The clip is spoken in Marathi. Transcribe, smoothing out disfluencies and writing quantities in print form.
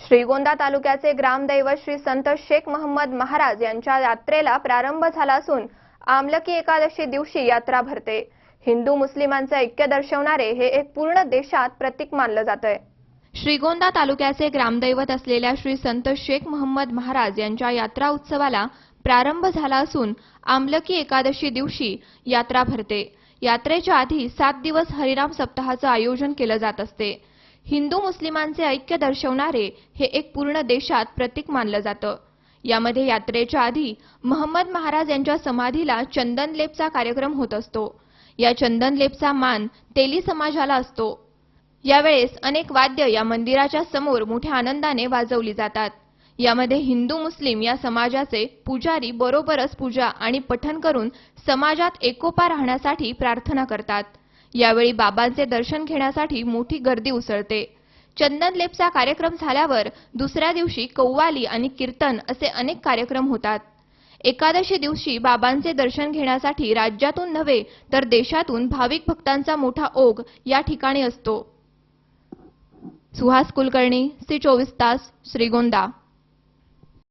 श्रीगोंदा तालुक्याचे ग्रामदैवत श्री संत शेख मोहम्मद महाराज यांच्या यात्रेला प्रारंभ झाला असून आमलकी एकादशी दिवशी यात्रा भरते। हिंदू मुस्लिमांचे ऐक्य दर्शवणारे हे एक पूर्ण देशात प्रतीक मानलं जातंय। श्रीगोंदा तालुक्याचे ग्रामदैवत असलेल्या श्री संत शेख मोहम्मद महाराज यांच्या यात्रा उत्सवाला प्रारंभ झाला असून आमलकी एकादशी दिवशी यात्रा भरते। यात्रेच्या आधी 7 दिवस हरिनाम सप्ताहाचं आयोजन केलं जात असते। हिंदू मुस्लिमांचे ऐक्य दर्शवणारे हे एक पूर्ण देशात प्रतीक मानलं जातं। यामध्ये यात्रेच्या आधी मोहम्मद महाराज यांच्या समाधीला चंदनलेपचा कार्यक्रम होत असतो। या चंदनलेपचा मान तेली समाजाला असतो। यावेळेस अनेक वाद्य या मंदिराच्या समोर मोठ्या आनंदाने वाजवली जातात। यामध्ये हिंदू मुस्लिम या समाजाचे पुजारी बरोबरच पूजा आणि पठण करून समाजात एकोपा राहण्यासाठी प्रार्थना करतात। यावेळी बाबांचे दर्शन घेण्यासाठी मोठी गर्दी उसळते। चंदनलेपचा कार्यक्रम झाल्यावर दुसऱ्या दिवशी कव्वाली आणि कीर्तन असे अनेक कार्यक्रम होतात। एकादशी दिवशी बाबांचे दर्शन घेण्यासाठी राज्यातून नव्हे तर देशातून भाविक भक्तांचा मोठा ओघ या ठिकाणी असतो। सुहास कुलकर्णी, सी 24 तास, श्रीगोंदा।